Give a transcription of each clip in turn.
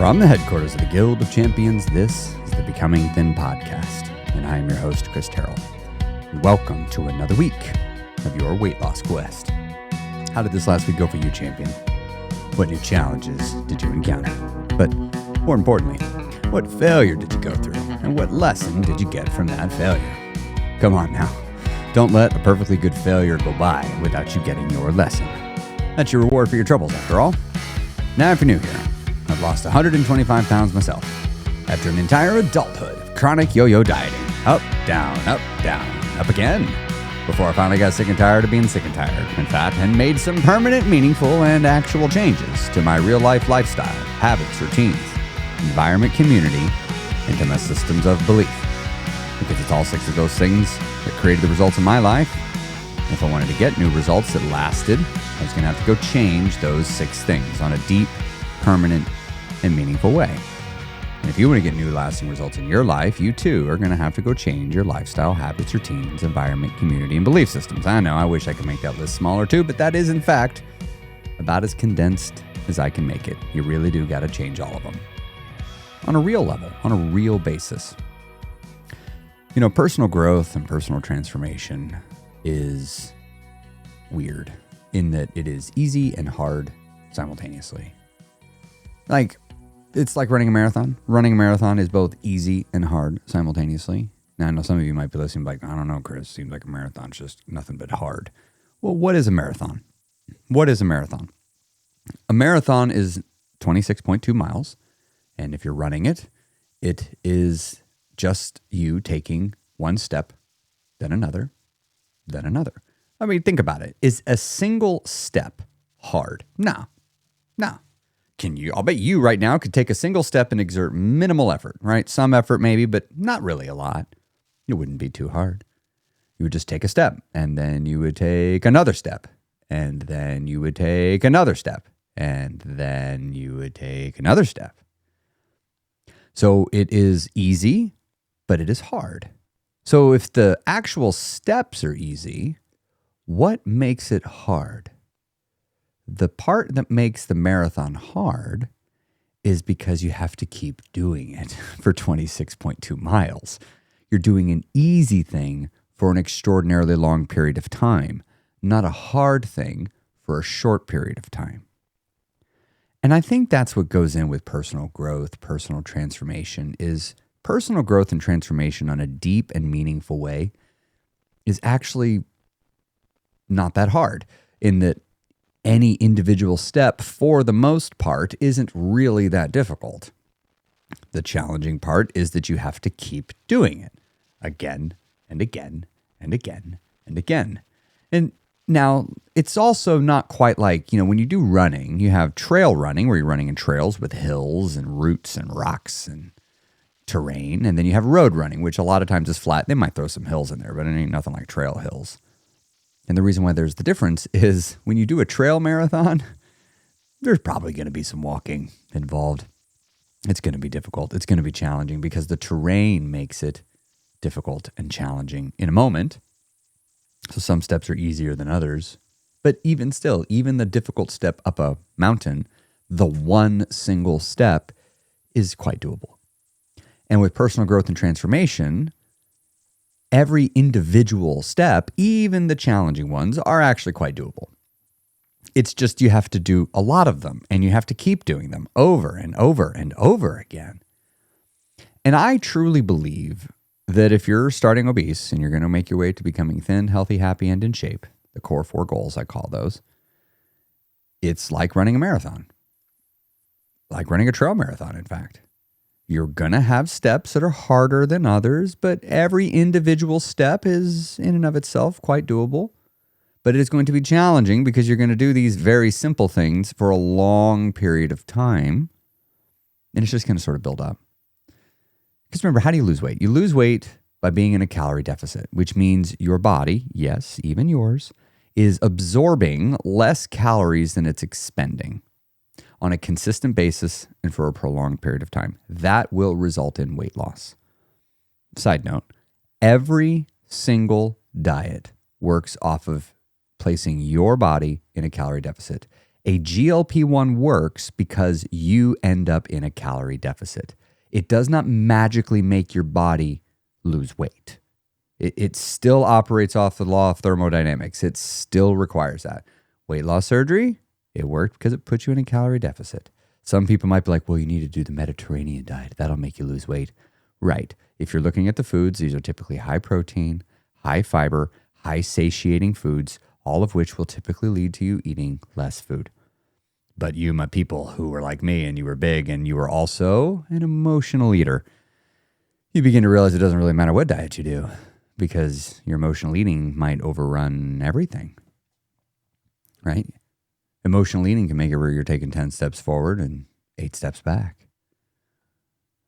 From the headquarters of the Guild of Champions, this is the Becoming Thin podcast, and I am your host, Chris Terrell. Welcome to another week of your weight loss quest. How did this last week go for you, champion? What new challenges did you encounter? But more importantly, what failure did you go through, and what lesson did you get from that failure? Come on now. Don't let a perfectly good failure go by without you getting your lesson. That's your reward for your troubles, after all. Now, if you're new here, I've lost 125 pounds myself after an entire adulthood of chronic yo-yo dieting. Up, down, up again. Before I finally got sick and tired of being sick and tired, in fact, and made some permanent, meaningful, and actual changes to my real-life lifestyle, habits, routines, environment, community, and to my systems of belief. Because it's all six of those things that created the results in my life. If I wanted to get new results that lasted, I was going to have to go change those six things on a deep, permanent, and meaningful way. And if you want to get new lasting results in your life, you too are going to have to go change your lifestyle, habits, routines, environment, community, and belief systems. I know, I wish I could make that list smaller too, but that is in fact about as condensed as I can make it. You really do got to change all of them on a real level, on a real basis. You know, personal growth and personal transformation is weird in that it is easy and hard simultaneously. It's like running a marathon. Running a marathon is both easy and hard simultaneously. Now, I know some of you might be listening like, I don't know, Chris, seems like a marathon's just nothing but hard. Well, what is a marathon? What is a marathon? A marathon is 26.2 miles. And if you're running it, it is just you taking one step, then another, then another. I mean, think about it. Is a single step hard? No. I'll bet you right now could take a single step and exert minimal effort, right? Some effort maybe, but not really a lot. It wouldn't be too hard. You would just take a step, and then you would take another step, and then you would take another step, and then you would take another step. So it is easy, but it is hard. So if the actual steps are easy, what makes it hard? The part that makes the marathon hard is because you have to keep doing it for 26.2 miles. You're doing an easy thing for an extraordinarily long period of time, not a hard thing for a short period of time. And I think that's what goes in with personal growth, personal transformation, is personal growth and transformation on a deep and meaningful way is actually not that hard, in that any individual step, for the most part, isn't really that difficult. The challenging part is that you have to keep doing it again and again and again and again. And now, it's also not quite like, when you do running, you have trail running where you're running in trails with hills and roots and rocks and terrain. And then you have road running, which a lot of times is flat. They might throw some hills in there, but it ain't nothing like trail hills. And the reason why there's the difference is when you do a trail marathon, there's probably going to be some walking involved. It's going to be difficult. It's going to be challenging because the terrain makes it difficult and challenging in a moment. So some steps are easier than others. But even still, even the difficult step up a mountain, the one single step is quite doable. And with personal growth and transformation, every individual step, even the challenging ones, are actually quite doable. It's just you have to do a lot of them, and you have to keep doing them over and over and over again. And I truly believe that if you're starting obese and you're going to make your way to becoming thin, healthy, happy, and in shape, the core 4 goals, I call those, it's like running a marathon, like running a trail marathon, in fact. You're going to have steps that are harder than others, but every individual step is in and of itself quite doable. But it is going to be challenging because you're going to do these very simple things for a long period of time. And it's just going to sort of build up. Because remember, how do you lose weight? You lose weight by being in a calorie deficit, which means your body, yes, even yours, is absorbing less calories than it's expending on a consistent basis and for a prolonged period of time. That will result in weight loss. Side note, every single diet works off of placing your body in a calorie deficit. A GLP-1 works because you end up in a calorie deficit. It does not magically make your body lose weight. It still operates off the law of thermodynamics. It still requires that. Weight loss surgery, it worked because it puts you in a calorie deficit. Some people might be like, well, you need to do the Mediterranean diet. That'll make you lose weight. Right. If you're looking at the foods, these are typically high protein, high fiber, high satiating foods, all of which will typically lead to you eating less food. But you, my people who were like me and you were big and you were also an emotional eater, you begin to realize it doesn't really matter what diet you do because your emotional eating might overrun everything, right? Emotional eating can make it where you're taking 10 steps forward and 8 steps back.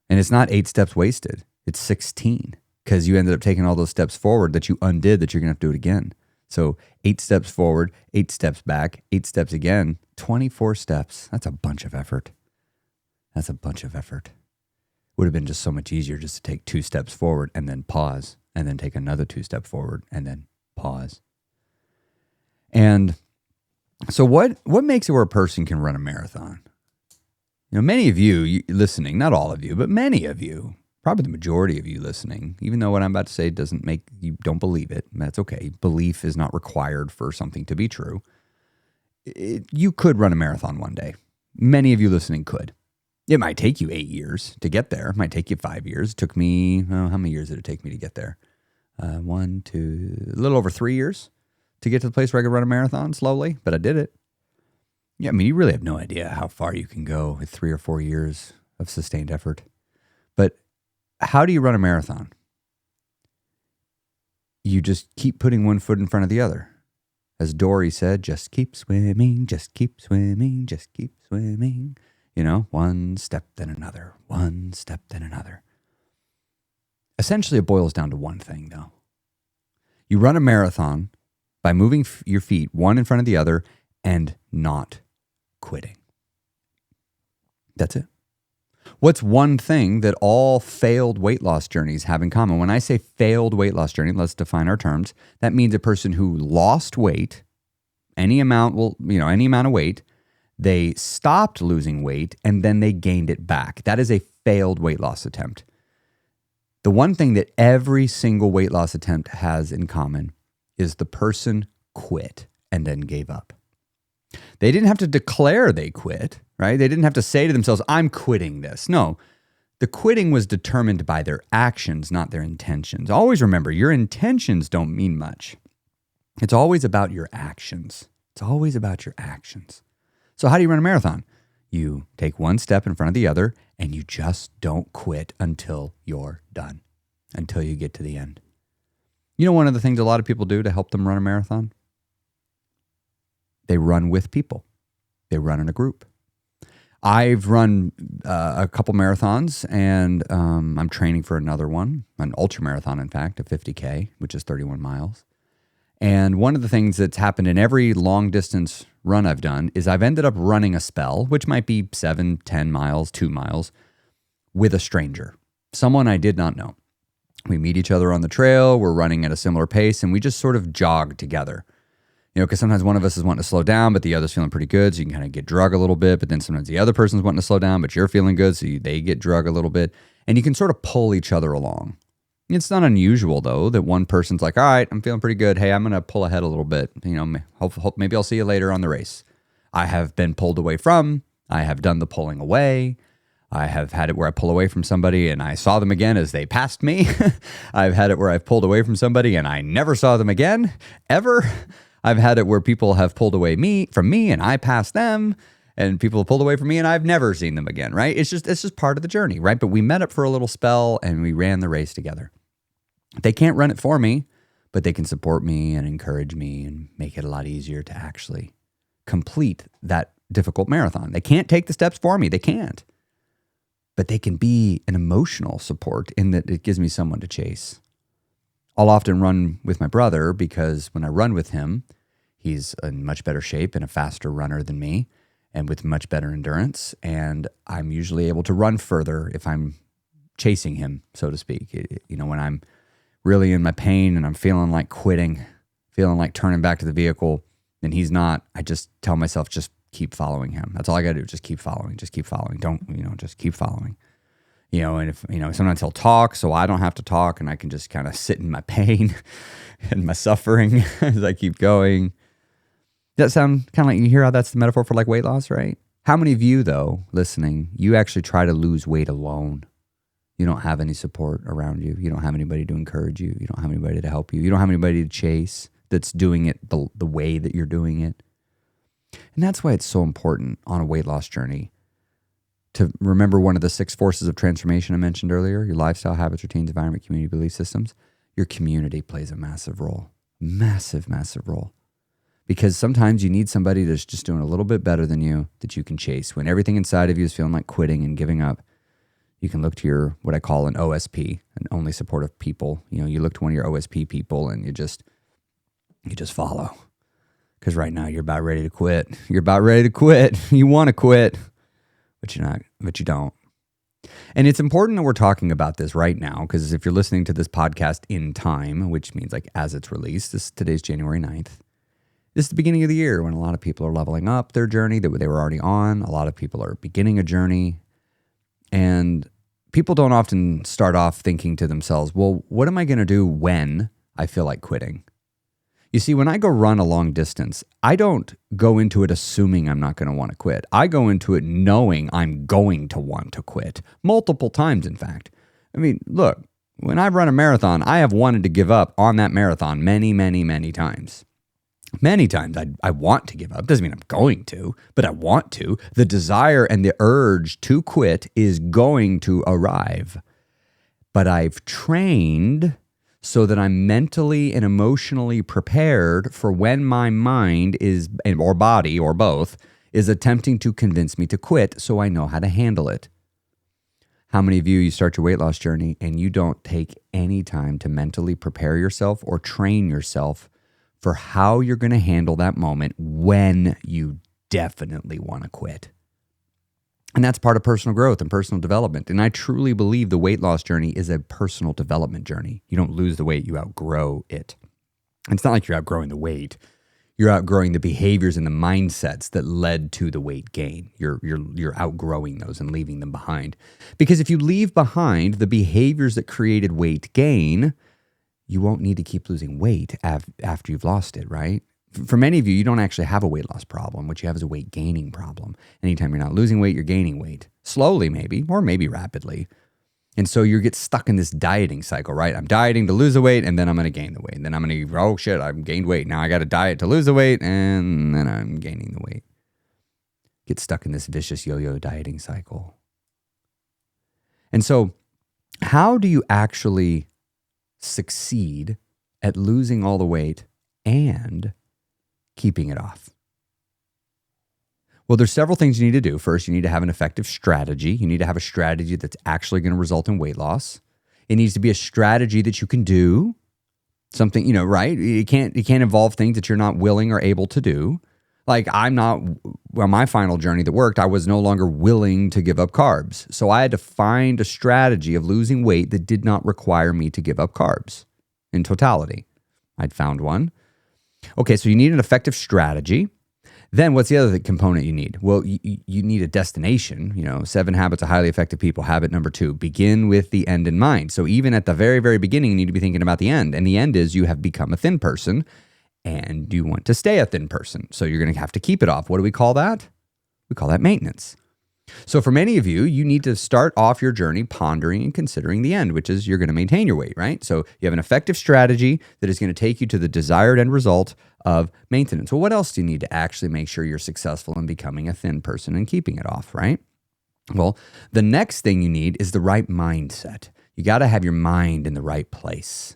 And it's not 8 steps wasted. It's 16 because you ended up taking all those steps forward that you undid that you're going to have to do it again. So 8 steps forward, 8 steps back, 8 steps again, 24 steps. That's a bunch of effort. That's a bunch of effort. Would have been just so much easier just to take 2 steps forward and then pause and then take another 2 steps forward and then pause. And so what makes it where a person can run a marathon? You know, many of you listening, not all of you, but many of you, probably the majority of you listening, even though what I'm about to say doesn't make you don't believe it, that's okay. Belief is not required for something to be true. You could run a marathon one day. Many of you listening could. It might take you 8 years to get there. It might take you 5 years. It took me, how many years did it take me to get there? A little over 3 years to get to the place where I could run a marathon slowly, but I did it. Yeah, I mean, you really have no idea how far you can go with 3 or 4 years of sustained effort. But how do you run a marathon? You just keep putting one foot in front of the other. As Dory said, just keep swimming, just keep swimming, just keep swimming. You know, one step then another, one step then another. Essentially, it boils down to one thing, though. You run a marathon by moving your feet one in front of the other and not quitting. That's it. What's one thing that all failed weight loss journeys have in common? When I say failed weight loss journey, let's define our terms. That means a person who lost weight, any amount of weight, they stopped losing weight, and then they gained it back. That is a failed weight loss attempt. The one thing that every single weight loss attempt has in common is the person quit and then gave up. They didn't have to declare they quit, right? They didn't have to say to themselves, I'm quitting this. No, the quitting was determined by their actions, not their intentions. Always remember, your intentions don't mean much. It's always about your actions. It's always about your actions. So how do you run a marathon? You take one step in front of the other, and you just don't quit until you're done, until you get to the end. You know, one of the things a lot of people do to help them run a marathon? They run with people. They run in a group. I've run a couple marathons, and I'm training for another one, an ultra marathon, in fact, a 50K, which is 31 miles. And one of the things that's happened in every long distance run I've done is I've ended up running a spell, which might be 7, 10 miles, 2 miles, with a stranger, someone I did not know. We meet each other on the trail, we're running at a similar pace, and we just sort of jog together. You know, because sometimes one of us is wanting to slow down, but the other's feeling pretty good, so you can kind of get drug a little bit, but then sometimes the other person's wanting to slow down, but you're feeling good, so they get drug a little bit, and you can sort of pull each other along. It's not unusual, though, that one person's like, all right, I'm feeling pretty good. Hey, I'm going to pull ahead a little bit. You know, hope maybe I'll see you later on the race. I have been pulled away from. I have done the pulling away. I have had it where I pull away from somebody and I saw them again as they passed me. I've had it where I've pulled away from somebody and I never saw them again, ever. I've had it where people have pulled away from me and I passed them. And people have pulled away from me and I've never seen them again, right? It's just part of the journey, right? But we met up for a little spell and we ran the race together. They can't run it for me, but they can support me and encourage me and make it a lot easier to actually complete that difficult marathon. They can't take the steps for me. They can't. But they can be an emotional support in that it gives me someone to chase. I'll often run with my brother because when I run with him, he's in much better shape and a faster runner than me, and with much better endurance, and I'm usually able to run further if I'm chasing him, so to speak. You know, when I'm really in my pain and I'm feeling like quitting, feeling like turning back to the vehicle, and he's not, I just tell myself, just keep following him. That's all I got to do. Just keep following. Just keep following. Don't, just keep following. And if, sometimes he'll talk so I don't have to talk and I can just kind of sit in my pain and my suffering as I keep going. Does that sound kind of like, you hear how that's the metaphor for like weight loss, right? How many of you, though, listening, you actually try to lose weight alone? You don't have any support around you. You don't have anybody to encourage you. You don't have anybody to help you. You don't have anybody to chase that's doing it the way that you're doing it. And that's why it's so important on a weight loss journey to remember one of the 6 forces of transformation I mentioned earlier: your lifestyle, habits, routines, environment, community, belief systems. Your community plays a massive role. Massive, massive role. Because sometimes you need somebody that's just doing a little bit better than you that you can chase. When everything inside of you is feeling like quitting and giving up, you can look to your, what I call an OSP, an only supportive people. You look to one of your OSP people and you just follow. Because right now you're about ready to quit. You're about ready to quit. You want to quit, but you don't. And it's important that we're talking about this right now, because if you're listening to this podcast in time, which means like as it's released, today's January 9th. This is the beginning of the year when a lot of people are leveling up their journey that they were already on. A lot of people are beginning a journey. And people don't often start off thinking to themselves, well, what am I going to do when I feel like quitting? You see, when I go run a long distance, I don't go into it assuming I'm not going to want to quit. I go into it knowing I'm going to want to quit. Multiple times, in fact. I mean, look, when I've run a marathon, I have wanted to give up on that marathon many, many, many times. Many times I want to give up. Doesn't mean I'm going to, but I want to. The desire and the urge to quit is going to arrive. But I've trained so that I'm mentally and emotionally prepared for when my mind is, or body, or both, is attempting to convince me to quit, so I know how to handle it. How many of you start your weight loss journey and you don't take any time to mentally prepare yourself or train yourself for how you're going to handle that moment when you definitely want to quit? And that's part of personal growth and personal development. And I truly believe the weight loss journey is a personal development journey. You don't lose the weight, you outgrow it. And it's not like you're outgrowing the weight. You're outgrowing the behaviors and the mindsets that led to the weight gain. You're outgrowing those and leaving them behind. Because if you leave behind the behaviors that created weight gain, you won't need to keep losing weight after you've lost it, right? For many of you, you don't actually have a weight loss problem. What you have is a weight gaining problem. Anytime you're not losing weight, you're gaining weight. Slowly maybe, or maybe rapidly. And so you get stuck in this dieting cycle, right? I'm dieting to lose the weight, and then I'm going to gain the weight. And then I'm going to, oh shit, I've gained weight. Now I got to diet to lose the weight, and then I'm gaining the weight. Get stuck in this vicious yo-yo dieting cycle. And so how do you actually succeed at losing all the weight and keeping it off? Well, there's several things you need to do. First, you need to have an effective strategy. You need to have a strategy that's actually going to result in weight loss. It needs to be a strategy that you can do. Something, right? It can't involve things that you're not willing or able to do. Like my final journey that worked, I was no longer willing to give up carbs. So I had to find a strategy of losing weight that did not require me to give up carbs in totality. I'd found one. Okay, so you need an effective strategy. Then what's the other component you need? Well, you need a destination. 7 Habits of Highly Effective People. Habit number 2, begin with the end in mind. So even at the very, very beginning, you need to be thinking about the end. And the end is you have become a thin person and you want to stay a thin person. So you're going to have to keep it off. What do we call that? We call that maintenance. So for many of you, you need to start off your journey pondering and considering the end, which is you're going to maintain your weight, right? So you have an effective strategy that is going to take you to the desired end result of maintenance. Well, what else do you need to actually make sure you're successful in becoming a thin person and keeping it off, right? Well, the next thing you need is the right mindset. You got to have your mind in the right place.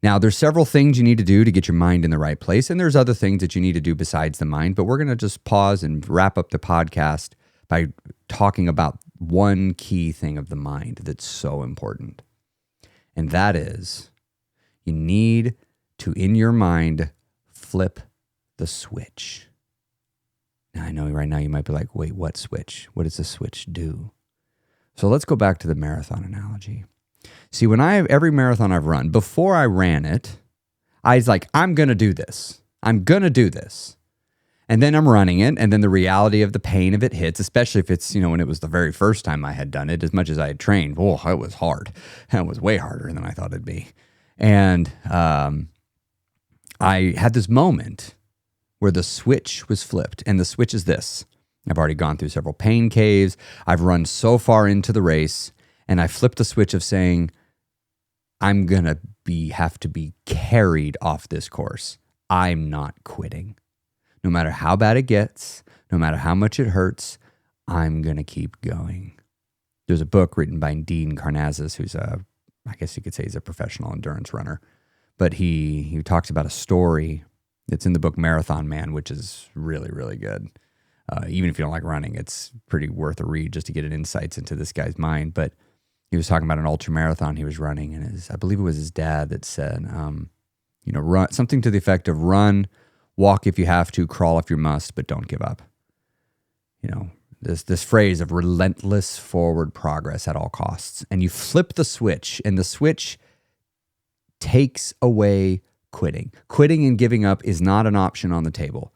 Now, there's several things you need to do to get your mind in the right place, and there's other things that you need to do besides the mind, but we're going to just pause and wrap up the podcast by talking about one key thing of the mind that's so important. And that is, you need to, in your mind, flip the switch. Now, I know right now you might be like, wait, what switch? What does the switch do? So let's go back to the marathon analogy. See, every marathon I've run, before I ran it, I was like, I'm going to do this. I'm going to do this. And then I'm running it, and then the reality of the pain of it hits, especially if it's, when it was the very first time I had done it, as much as I had trained. Oh, it was hard. It was way harder than I thought it'd be. And I had this moment where the switch was flipped, and the switch is this. I've already gone through several pain caves. I've run so far into the race, and I flipped the switch of saying, I'm going to have to be carried off this course. I'm not quitting. No matter how bad it gets, no matter how much it hurts, I'm going to keep going. There's a book written by Dean Karnazes, who's I guess you could say he's a professional endurance runner. But he talks about a story that's in the book Marathon Man, which is really, really good. Even if you don't like running, it's pretty worth a read just to get an insights into this guy's mind. But he was talking about an ultra marathon he was running, and I believe it was his dad that said, run something to the effect of run, walk if you have to, crawl if you must, but don't give up. This phrase of relentless forward progress at all costs. And you flip the switch, and the switch takes away quitting. Quitting and giving up is not an option on the table.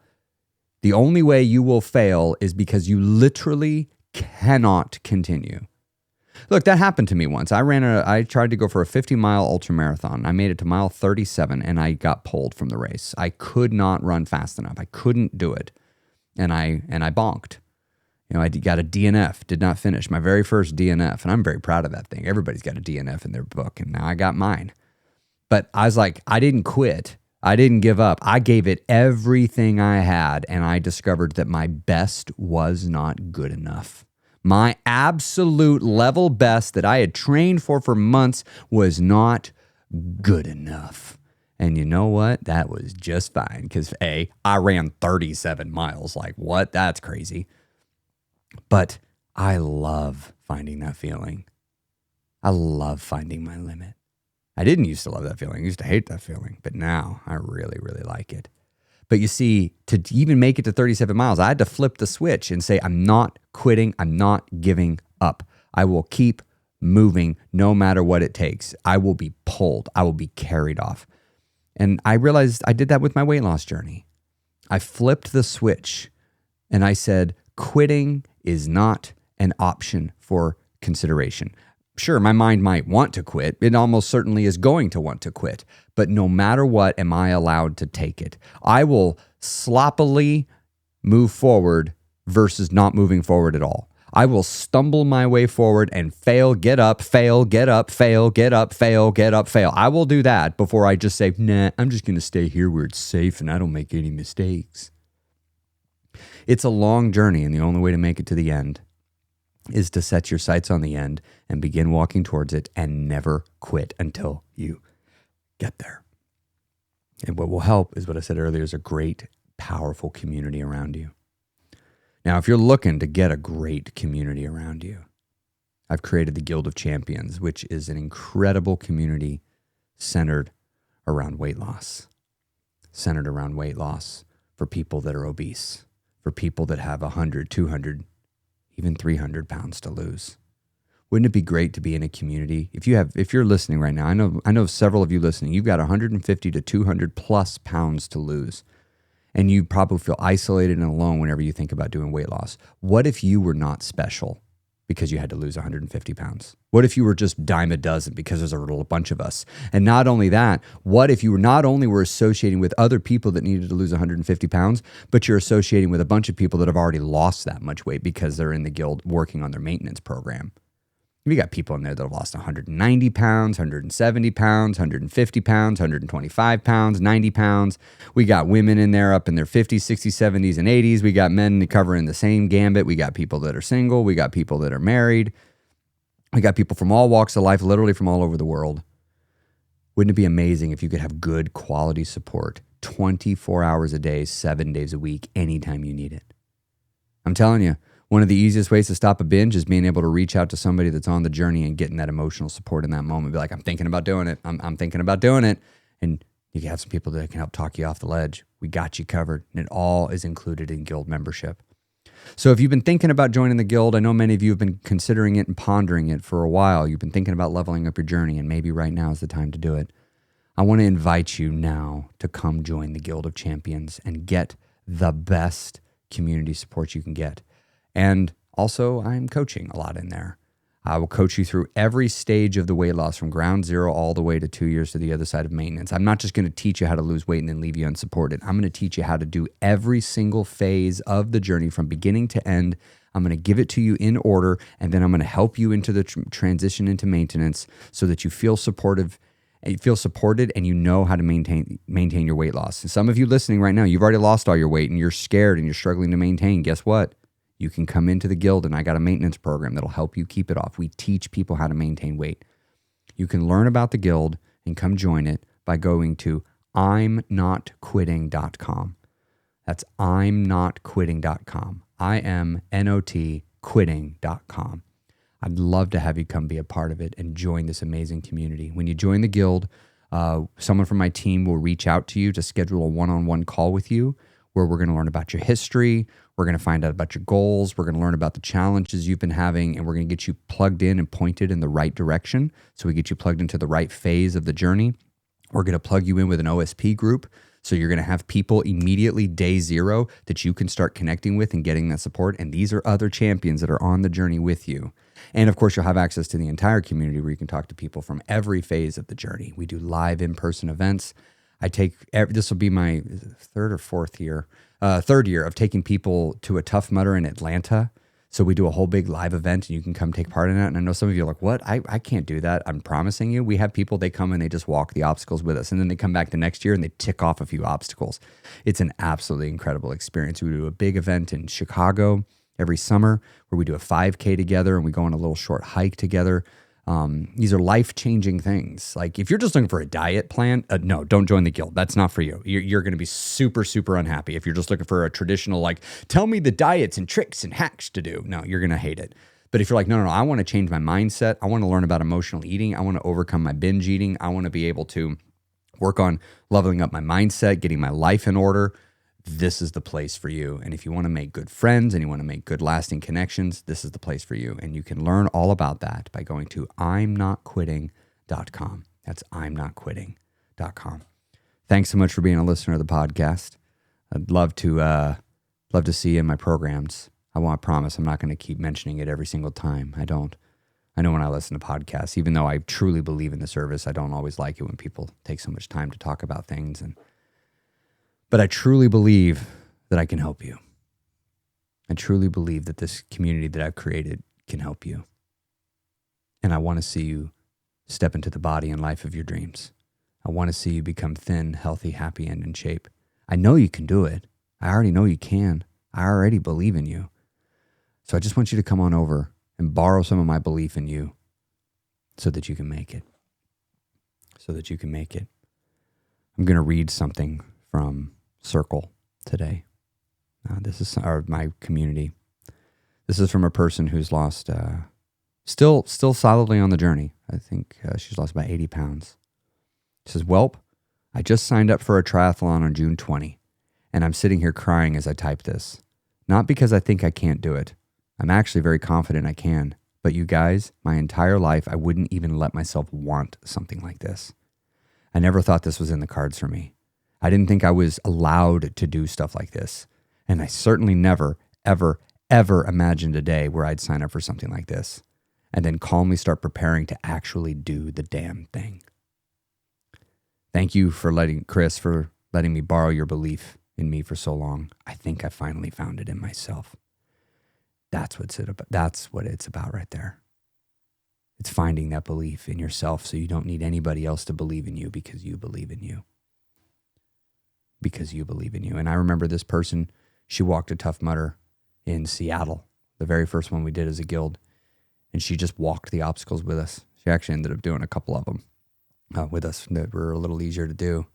The only way you will fail is because you literally cannot continue. Look, that happened to me once. I tried to go for a 50-mile ultra marathon. I made it to mile 37 and I got pulled from the race. I could not run fast enough. I couldn't do it. And I bonked. I got a DNF, did not finish my very first DNF. And I'm very proud of that thing. Everybody's got a DNF in their book, and now I got mine. But I was like, I didn't quit. I didn't give up. I gave it everything I had, and I discovered that my best was not good enough. My absolute level best that I had trained for months was not good enough. And you know what? That was just fine because I ran 37 miles. Like, what? That's crazy. But I love finding that feeling. I love finding my limit. I didn't used to love that feeling. I used to hate that feeling. But now I really, really like it. But you see, to even make it to 37 miles, I had to flip the switch and say, I'm not quitting. I'm not giving up. I will keep moving no matter what it takes. I will be pulled. I will be carried off. And I realized I did that with my weight loss journey. I flipped the switch and I said, quitting is not an option for consideration. Sure, my mind might want to quit. It almost certainly is going to want to quit. But no matter what, am I allowed to take it? I will sloppily move forward versus not moving forward at all. I will stumble my way forward and fail, get up, fail, get up, fail, get up, fail, get up, fail. I will do that before I just say, nah, I'm just going to stay here where it's safe and I don't make any mistakes. It's a long journey, and the only way to make it to the end is to set your sights on the end and begin walking towards it and never quit until you get there. And what will help is what I said earlier, is a great, powerful community around you. Now, if you're looking to get a great community around you, I've created the Guild of Champions, which is an incredible community centered around weight loss. Centered around weight loss for people that are obese, for people that have 100, 200, even 300 pounds to lose. Wouldn't it be great to be in a community? If you're listening right now, I know several of you listening, you've got 150 to 200 plus pounds to lose. And you probably feel isolated and alone whenever you think about doing weight loss. What if you were not special because you had to lose 150 pounds? What if you were just dime a dozen because there's a bunch of us? And not only that, what if you were not only were associating with other people that needed to lose 150 pounds, but you're associating with a bunch of people that have already lost that much weight because they're in the guild working on their maintenance program? We got people in there that have lost 190 pounds, 170 pounds, 150 pounds, 125 pounds, 90 pounds. We got women in there up in their 50s, 60s, 70s, and 80s. We got men covering the same gambit. We got people that are single. We got people that are married. We got people from all walks of life, literally from all over the world. Wouldn't it be amazing if you could have good quality support 24 hours a day, 7 days a week, anytime you need it? I'm telling you, one of the easiest ways to stop a binge is being able to reach out to somebody that's on the journey and getting that emotional support in that moment. Be like, I'm thinking about doing it. I'm thinking about doing it. And you can have some people that can help talk you off the ledge. We got you covered. And it all is included in guild membership. So if you've been thinking about joining the guild, I know many of you have been considering it and pondering it for a while. You've been thinking about leveling up your journey, and maybe right now is the time to do it. I want to invite you now to come join the Guild of Champions and get the best community support you can get. And also, I'm coaching a lot in there. I will coach you through every stage of the weight loss from ground zero all the way to 2 years to the other side of maintenance. I'm not just going to teach you how to lose weight and then leave you unsupported. I'm going to teach you how to do every single phase of the journey from beginning to end. I'm going to give it to you in order, and then I'm going to help you into the transition into maintenance so that you feel supported and you know how to maintain your weight loss. And some of you listening right now, you've already lost all your weight and you're scared and you're struggling to maintain. Guess what? You can come into the guild, and I got a maintenance program that'll help you keep it off. We teach people how to maintain weight. You can learn about the guild and come join it by going to imnotquitting.com. That's imnotquitting.com. IMNOT quitting.com. I'd love to have you come be a part of it and join this amazing community. When you join the guild, someone from my team will reach out to you to schedule a one-on-one call with you where we're going to learn about your history. We're going to find out about your goals. We're going to learn about the challenges you've been having, and we're going to get you plugged in and pointed in the right direction. So we get you plugged into the right phase of the journey. We're going to plug you in with an OSP group. So you're going to have people immediately day zero that you can start connecting with and getting that support. And these are other champions that are on the journey with you. And of course, you'll have access to the entire community where you can talk to people from every phase of the journey. We do live in-person events. This will be my third year of taking people to a Tough Mudder in Atlanta. So we do a whole big live event, and you can come take part in that. And I know some of you are like, what? I can't do that. I'm promising you. We have people, they come and they just walk the obstacles with us. And then they come back the next year and they tick off a few obstacles. It's an absolutely incredible experience. We do a big event in Chicago every summer where we do a 5K together and we go on a little short hike together. These are life-changing things. Like if you're just looking for a diet plan, no, don't join the guild. That's not for you. You're going to be super, super unhappy. If you're just looking for a traditional, like, tell me the diets and tricks and hacks to do. No, you're going to hate it. But if you're like, no, I want to change my mindset. I want to learn about emotional eating. I want to overcome my binge eating. I want to be able to work on leveling up my mindset, getting my life in order. This is the place for you. And if you want to make good friends and you want to make good lasting connections, this is the place for you. And you can learn all about that by going to imnotquitting.com. That's imnotquitting.com. Thanks so much for being a listener of the podcast. I'd love to see you in my programs. I promise I'm not going to keep mentioning it every single time. I don't. I know when I listen to podcasts, even though I truly believe in the service, I don't always like it when people take so much time to talk about things. But I truly believe that I can help you. I truly believe that this community that I've created can help you. And I want to see you step into the body and life of your dreams. I want to see you become thin, healthy, happy, and in shape. I know you can do it. I already know you can. I already believe in you. So I just want you to come on over and borrow some of my belief in you so that you can make it. So that you can make it. I'm going to read something from Circle today. This is my community. This is from a person who's lost, still solidly on the journey. I think she's lost about 80 pounds. She says, "Welp, I just signed up for a triathlon on June 20, and I'm sitting here crying as I type this. Not because I think I can't do it. I'm actually very confident I can. But you guys, my entire life, I wouldn't even let myself want something like this. I never thought this was in the cards for me. I didn't think I was allowed to do stuff like this. And I certainly never, ever, ever imagined a day where I'd sign up for something like this and then calmly start preparing to actually do the damn thing. Thank you for letting me borrow your belief in me for so long. I think I finally found it in myself." That's what it's about right there. It's finding that belief in yourself so you don't need anybody else to believe in you because you believe in you. Because you believe in you. And I remember this person, she walked a Tough Mudder in Seattle, the very first one we did as a guild. And she just walked the obstacles with us. She actually ended up doing a couple of them with us that were a little easier to do.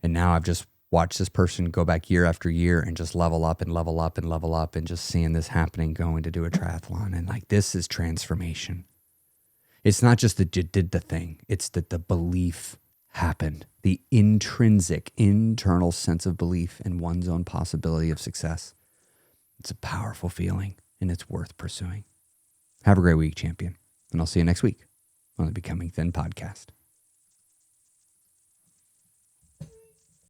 And now I've just watched this person go back year after year and just level up and level up and level up and just seeing this happening, going to do a triathlon. And like, this is transformation. It's not just that you did the thing. It's that the belief happened. The intrinsic, internal sense of belief in one's own possibility of success. It's a powerful feeling and it's worth pursuing. Have a great week, champion. And I'll see you next week on the Becoming Thin podcast.